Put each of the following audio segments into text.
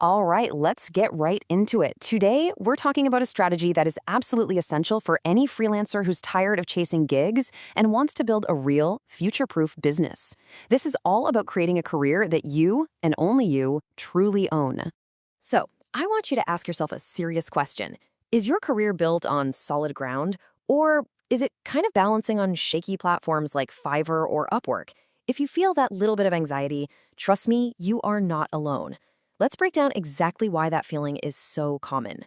All right, let's get right into it. Today, we're talking about a strategy that is absolutely essential for any freelancer who's tired of chasing gigs and wants to build a real, future-proof business. This is all about creating a career that you, and only you, truly own. So, I want you to ask yourself a serious question. Is your career built on solid ground, or is it kind of balancing on shaky platforms like Fiverr or Upwork? If you feel that little bit of anxiety, trust me, you are not alone. Let's break down exactly why that feeling is so common.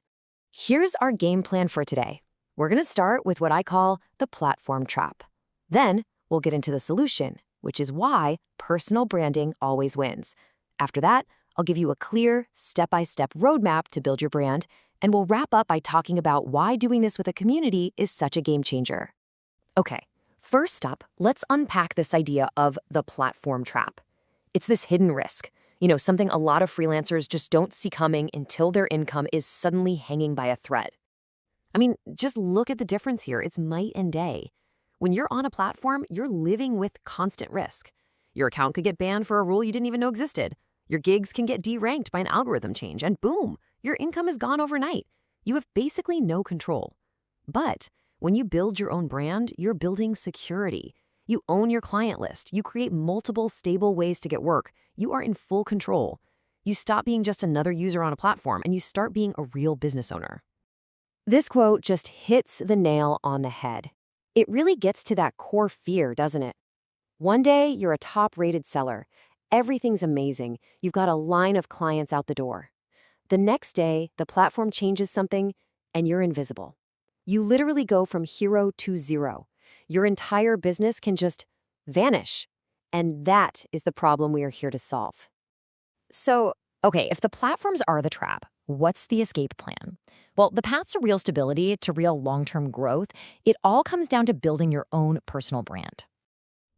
Here's our game plan for today. We're going to start with what I call the platform trap. Then, we'll get into the solution, which is why personal branding always wins. After that, I'll give you a clear, step-by-step roadmap to build your brand, and we'll wrap up by talking about why doing this with a community is such a game changer. Okay, first up, let's unpack this idea of the platform trap. It's this hidden risk. Something a lot of freelancers just don't see coming until their income is suddenly hanging by a thread. I mean, just look at the difference here. It's night and day. When you're on a platform, you're living with constant risk. Your account could get banned for a rule you didn't even know existed. Your gigs can get deranked by an algorithm change, and boom, your income is gone overnight. You have basically no control. But when you build your own brand, you're building security. You own your client list. You create multiple stable ways to get work. You are in full control. You stop being just another user on a platform and you start being a real business owner. This quote just hits the nail on the head. It really gets to that core fear, doesn't it? One day, you're a top-rated seller. Everything's amazing. You've got a line of clients out the door. The next day, the platform changes something and you're invisible. You literally go from hero to zero. Your entire business can just vanish. And that is the problem we are here to solve. So, okay, if the platforms are the trap, what's the escape plan? Well, the path to real stability, to real long-term growth, it all comes down to building your own personal brand.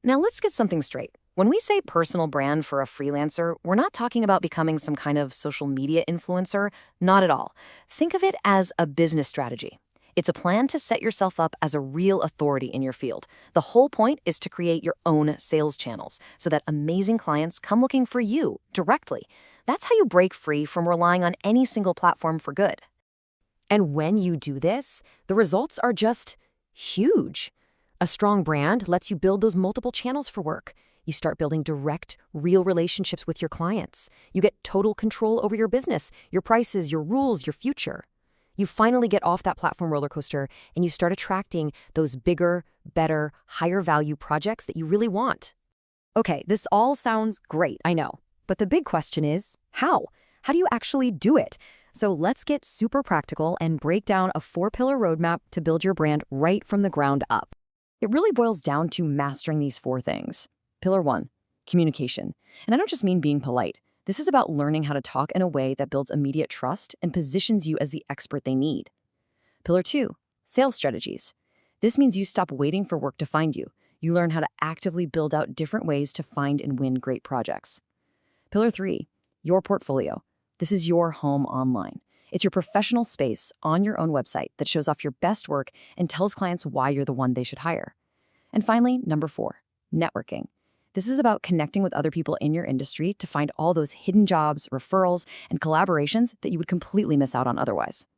Now, let's get something straight. When we say personal brand for a freelancer, we're not talking about becoming some kind of social media influencer. Not at all. Think of it as a business strategy. It's a plan to set yourself up as a real authority in your field. The whole point is to create your own sales channels so that amazing clients come looking for you directly. That's how you break free from relying on any single platform for good. And when you do this, the results are just huge. A strong brand lets you build those multiple channels for work. You start building direct, real relationships with your clients. You get total control over your business, your prices, your rules, your future. You finally get off that platform roller coaster and you start attracting those bigger, better, higher value projects that you really want. Okay, this all sounds great, I know. But the big question is, how? How do you actually do it? So let's get super practical and break down a 4-pillar roadmap to build your brand right from the ground up. It really boils down to mastering these 4 things. Pillar 1, communication. And I don't just mean being polite. This is about learning how to talk in a way that builds immediate trust and positions you as the expert they need. Pillar 2, sales strategies. This means you stop waiting for work to find you. You learn how to actively build out different ways to find and win great projects. Pillar 3, your portfolio. This is your home online. It's your professional space on your own website that shows off your best work and tells clients why you're the one they should hire. And finally, number 4, networking. This is about connecting with other people in your industry to find all those hidden jobs, referrals, and collaborations that you would completely miss out on otherwise.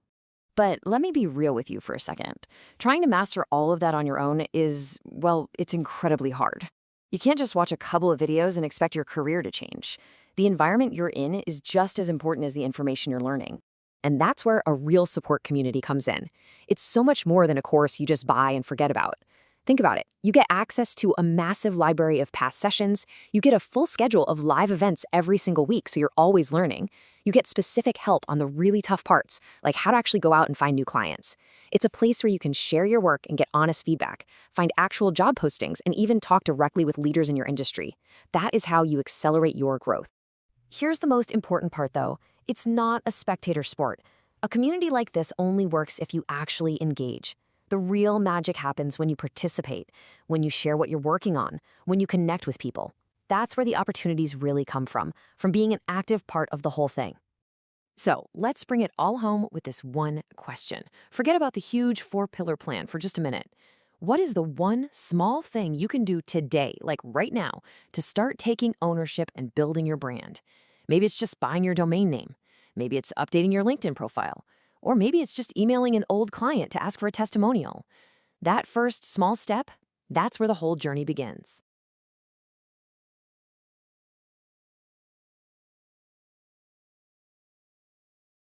But let me be real with you for a second. Trying to master all of that on your own is, well, it's incredibly hard. You can't just watch a couple of videos and expect your career to change. The environment you're in is just as important as the information you're learning. And that's where a real support community comes in. It's so much more than a course you just buy and forget about. Think about it. You get access to a massive library of past sessions. You get a full schedule of live events every single week, so you're always learning. You get specific help on the really tough parts, like how to actually go out and find new clients. It's a place where you can share your work and get honest feedback, find actual job postings, and even talk directly with leaders in your industry. That is how you accelerate your growth. Here's the most important part, though. It's not a spectator sport. A community like this only works if you actually engage. The real magic happens when you participate, when you share what you're working on, when you connect with people. That's where the opportunities really come from being an active part of the whole thing. So let's bring it all home with this one question. Forget about the huge 4-pillar plan for just a minute. What is the one small thing you can do today, like right now, to start taking ownership and building your brand? Maybe it's just buying your domain name. Maybe it's updating your LinkedIn profile. Or maybe it's just emailing an old client to ask for a testimonial. That first small step, that's where the whole journey begins.